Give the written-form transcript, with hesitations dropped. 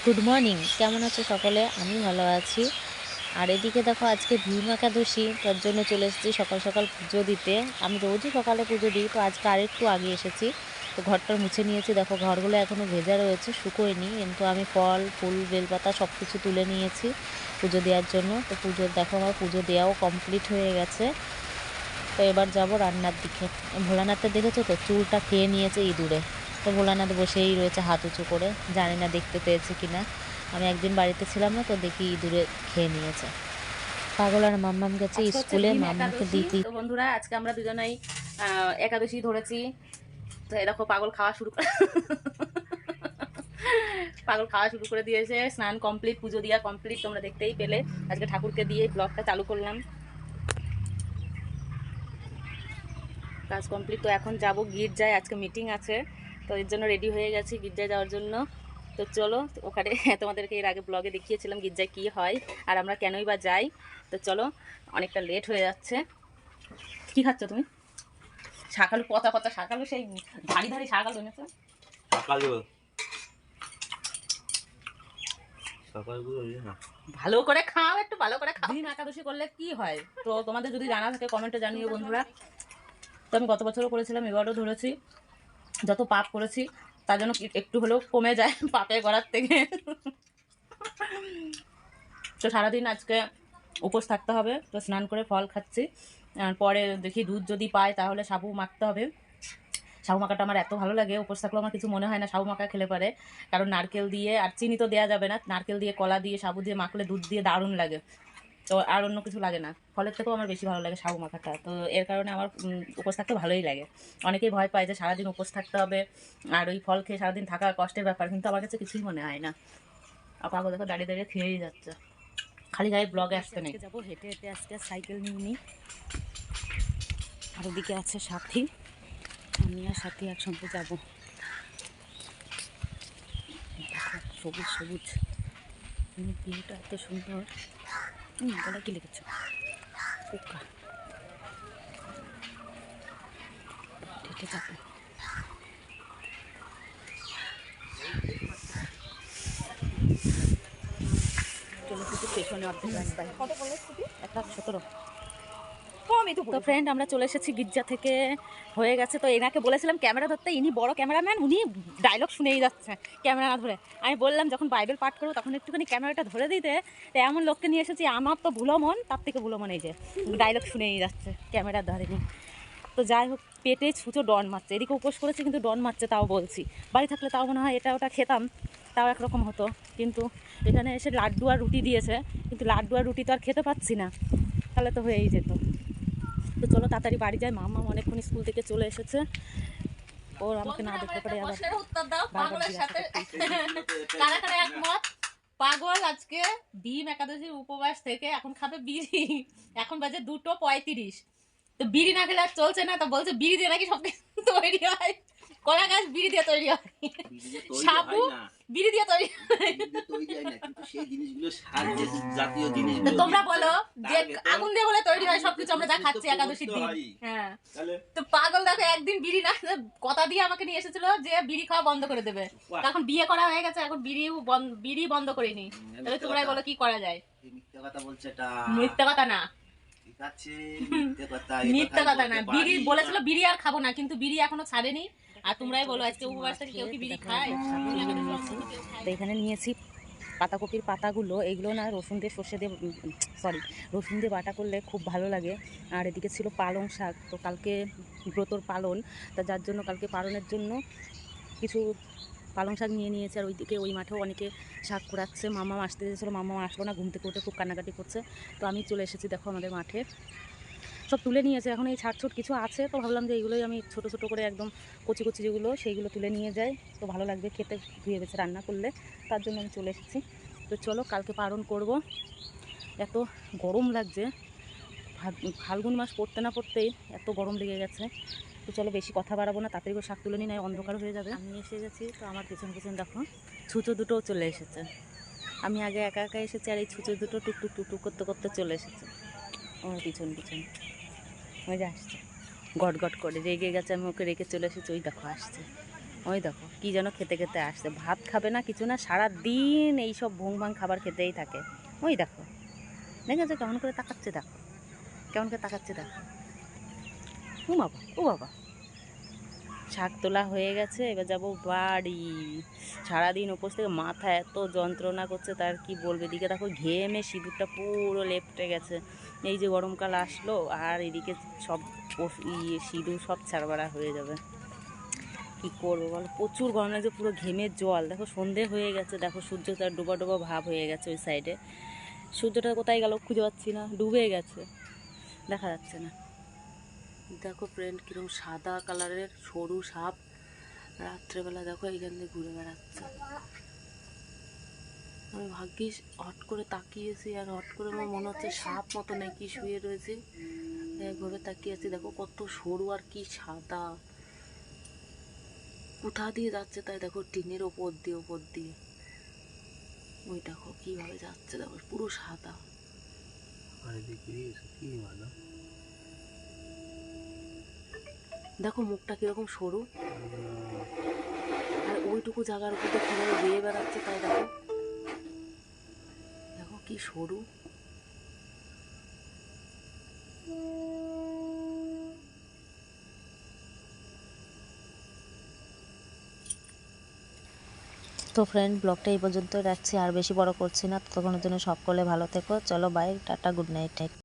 Good morning, কেমন আছো সকলে? আমি ভালো আছি। আর এদিকে দেখো, আজকে ভীম একাদশী, তার জন্য চলে এসেছি সকাল সকাল পুজো দিতে। আমি রোজই সকালে পুজো দিই, তো আজকে আরেকটু আগে এসেছি। তো ঘরটা মুছে নিয়েছি, দেখো ঘরগুলো এখনও ভেজা রয়েছে, শুকোয়নি, কিন্তু আমি ফল ফুল বেলপাতা সব কিছু তুলে নিয়েছি পুজো দেওয়ার জন্য। তো পুজো দেখো, আমার পুজো দেওয়াও কমপ্লিট হয়ে গেছে। তো এবার যাব রান্নার দিকে। ভোলানাথটা দেখেছো তো, চুলটা খেয়ে নিয়েছে ইঁদুরে। তো ভোলানাথ বসেই রয়েছে হাত উঁচু করে, জানি না দেখতে পেয়েছে কিনা। আমি একদিন বাড়িতে ছিলাম না, তো দেখি ইঁদুরে খেয়ে নিয়েছে। পাগল আর মাম্মাম গেছে স্কুলে, মাম্মামকে দিতে। তো বন্ধুরা, আজকে আমরা দুজনেই একাদশী ধরেছি। তো এরকম পাগল খাওয়া শুরু করে পাগল খাওয়া শুরু করে দিয়েছে। স্নান কমপ্লিট, পুজো দেওয়া কমপ্লিট, তোমরা দেখতেই পেলে। আজকে ঠাকুরকে দিয়ে ব্লগটা চালু করলাম, কাজ কমপ্লিট। তো এখন যাব গির্জায়, আজকে মিটিং আছে, তো এর জন্য রেডি হয়ে গেছি গির্জায় যাওয়ার জন্য। তো চলো, ওখানে তোমাদেরকে এর আগে ব্লগে দেখিয়েছিলাম গির্জায় কি হয় আর আমরা কেনই বা যাই। তো চলো, অনেকটা লেট হয়ে যাচ্ছে। কি খাচ্ছ তুমি? শাকালু, পচা পচা শাকালু, সেই ধারি ধারি শাকাল এনেছে। ভালো করে খাও, একটু ভালো করে খাও। দিন একাদশী করলে কি হয়, তো তোমাদের যদি জানা থাকে কমেন্টে জানিও বন্ধুরা। তো আমি গত বছরও করেছিলাম, এবারও ধরেছি। যত পাপ করেছি তার জন্য একটু হলেও কমে যায় পাপের গড়ার থেকে। তো সারাদিন আজকে উপোস থাকতে হবে। তো স্নান করে ফল খাচ্ছি, পরে দেখি দুধ যদি পাই তাহলে সাবু মাখতে হবে। সাবু মাখাটা আমার এত ভালো লাগে, উপোস থাকলেও আমার কিছু মনে হয় না সাবু মাখা খেলে পারে। কারণ নারকেল দিয়ে, আর চিনি তো দেওয়া যাবে না, নারকেল দিয়ে, কলা দিয়ে, সাবু দিয়ে মাখলে দুধ দিয়ে দারুণ লাগে। তো আর অন্য কিছু লাগে না, ফলের থেকেও আমার বেশি ভালো লাগে সাবু মাখাটা। তো এর কারণে আমার উপোস থাকতে ভালোই লাগে। অনেকেই ভয় পায় যে সারাদিন উপোস থাকতে হবে আর ওই ফল খেয়ে সারাদিন থাকা কষ্টের ব্যাপার, কিন্তু আমার কাছে কিছুই মনে হয় না। আর পাগল দেখো দাঁড়িয়ে দাঁড়িয়ে খেয়েই যাচ্ছে, খালি গায়ে ব্লগে আসতে নেই। যাবো হেঁটে হেঁটে, আজকে সাইকেল নিয়ে নিই। আর ওদিকে আছে সাথী, আমি আর সাথী একসঙ্গে যাবো। সবুজ সবুজ ভিউটা এত সুন্দর। গলা কি লিখেছ? পোকা। হেঁটে যাবো। চলে এসেছি পেছনে অর্ধেক রাস্তায়। কত পড়লো স্কুটি? 1,17। তো ফ্রেন্ড, আমরা চলে এসেছি গির্জা থেকে, হয়ে গেছে। তো এনাকে বলেছিলাম ক্যামেরা ধরতে, ইনি বড় ক্যামেরাম্যান, উনি ডায়লগ শুনেই যাচ্ছে ক্যামেরা না ধরে। আমি বললাম যখন বাইবেল পাঠ করবো তখন একটুখানি ক্যামেরাটা ধরে দিতে। তো এমন লোককে নিয়ে এসেছি, আমার তো ভুলো মন, তার থেকে ভুলো মন এই যে ডায়লগ শুনেই যাচ্ছে, ক্যামেরা ধরেনি। তো যাই হোক, পেটে ছুঁচো ডন মারছে। এদিকে উপোস করেছি কিন্তু ডন মারছে, তাও বলছি। বাড়ি থাকলে তাও মনে হয় এটা ওটা খেতাম, তাও একরকম হতো। কিন্তু এখানে এসে লাড্ডু আর রুটি দিয়েছে, কিন্তু লাড্ডু আর রুটি তো আর খেতে পাচ্ছি না, তাহলে তো হয়েই যেত। তো চলো তাড়াতাড়ি বাড়ি যাই, মামা অনেকক্ষণ স্কুল থেকে চলে এসেছে, ওর আমাকে না দেখতে পারে আবার উত্তর দাও বারবার পাগলের জিজ্ঞাসা সাথে। করতেই। কারা কারা একমত? পাগল আজকে ভীম একাদশীর উপবাস থেকে এখন খাবে বিড়ি। এখন বাজে 2:35। তো বিড়ি না খেলে আর চলছে না, তো বলছে বিড়ি দিয়ে নাকি সব তৈরি হয়। কলা গাছ বিড়ি দিয়ে তৈরি হয়, সাবু বিড়ি দিয়ে তৈরি হয়। তো তোমরা বলো যে আগুন দিয়ে বলে তৈরি হয় সবকিছু, আমরা যা খাচ্ছি একাদশীর দিন। হ্যাঁ, তো পাগল দেখো একদিন বিড়ি না, কথা দিয়ে আমাকে নিয়ে এসেছিল যে বিড়ি খাওয়া বন্ধ করে দেবে। তখন বিয়ে করা হয়ে গেছে, এখন বিড়ি বন্ধ করিনি। তাহলে তোমরাই বলো কি করা যায়? মিথ্যা কথা বলছে, এটা মিথ্যা কথা না, ঠিক আছে, মিথ্যা কথা, মিথ্যা কথা না। বিড়ি বলেছিল বিড়ি আর খাবো না, কিন্তু বিড়ি এখনো ছাড়েনি। আর তোমরাই বলো আজকে উপবাস থেকে কেউ কি বিড়ি খায়? তো এখানে নিয়েছি পাতাকপির পাতাগুলো, এগুলো না রসুন দিয়ে, সর্ষে দিয়ে, সরি রসুন দিয়ে বাটা করলে খুব ভালো লাগে। আর এদিকে ছিল পালং শাক, তো কালকে ব্রতর পালন, তা যার জন্য কালকে পালনের জন্য কিছু পালং শাক নিয়ে নিয়েছে। আর ওইদিকে ওই মাঠেও অনেকে শাক কুড়াচ্ছে। মামা আসতে চেয়েছিলো, মামা আসলো না, ঘুম থেকে উঠে খুব কান্নাকাটি করছে। তো আমি চলে এসেছি, দেখো আমাদের মাঠে সব তুলে নিয়েছে। এখন এই ছাটছুট কিছু আছে, তো ভাবলাম যে এইগুলোই আমি ছোটো ছোটো করে একদম কচি কচি যেগুলো, সেইগুলো তুলে নিয়ে যাই, তো ভালো লাগবে খেতে, ধুয়ে বেছে রান্না করলে। তার জন্য আমি চলে এসেছি। তো চলো কালকে পালন করব। এত গরম লাগছে, ফাল্গুন মাস পড়তে না পড়তেই এত গরম লেগে গেছে। তো চলো বেশি কথা বাড়াবো না, তাড়াতাড়ি করে শাক তুলে নিই, নয় অন্ধকার হয়ে যাবে। আমি এসে গেছি, তো আমার পিছন পিছন দেখো ছুঁচো দুটোও চলে এসেছে। আমি আগে একা একা এসেছি, আর এই ছুঁচো দুটো টুকটুক টুকটুক করতে করতে চলে এসেছে আমার পিছন পিছন। ওই যে আসছে, গট গট করে রেগে গেছে, আমি ওকে রেখে চলে এসেছি, ওই দেখো আসছে। ওই দেখো কি যেন খেতে খেতে আসছে, ভাত খাবে না কিছু না, সারা দিন এইসব ভোং ভাং খাবার খেতেই থাকে। ওই দেখো দেখেছো কেমন করে তাকাচ্ছে, দেখো কেমন করে তাকাচ্ছে, দেখো। ও বাবা, ও বাবা। শাক তোলা হয়ে গেছে, এবার যাব বাড়ি। সারাদিন উপোস থেকে মাথা এত যন্ত্রণা করছে তার কি বলবে। এদিকে দেখো ঘেমে সিঁদুরটা পুরো লেপটে গেছে, এই যে গরমকাল আসলো আর এদিকে সব সিঁদুর সব ছাড়বাড়া হয়ে যাবে। কি করবো বলো, প্রচুর গরম লাগছে, পুরো ঘেমের জল। দেখো সন্ধে হয়ে গেছে, দেখো সূর্যটা ডোবা ডোবা ভাব হয়ে গেছে ওই সাইডে। সূর্যটা কোথায় গেল খুঁজে পাচ্ছি না, ডুবে গেছে, দেখা যাচ্ছে না। দেখো ফ্রেন্ড কিরকম সাদা কালারের সরু সাপ রাত্রেবেলা দেখো এইখান দিয়ে ঘুরে বেড়াচ্ছে। আমি ভাগ্যিস হট করে তাকিয়েছি, আর হট করে আমার মনে হচ্ছে সাপ মতো নাকি শুয়ে রয়েছে, একভাবে তাকিয়েছি। দেখো কত সরু আর কি সাদা, কোথা দিয়ে যাচ্ছে তাই দেখো, টিনের ওপর দিয়ে ওই দেখো কিভাবে যাচ্ছে, দেখো পুরো সাদা। দেখো মুখটা কিরকম সরু, আর ওইটুকু জায়গার উপর দিয়ে কিভাবে বেয়ে বেড়াচ্ছে তাই দেখো, দেখো কি সরু। তো ফ্রেন্ড ব্লগটা এই পর্যন্ত রাখছি, আর বেশি বড় করছি না। ততক্ষণের জন্য সকলে ভালো থেকো, চলো বাই, টাটা, গুড নাইট।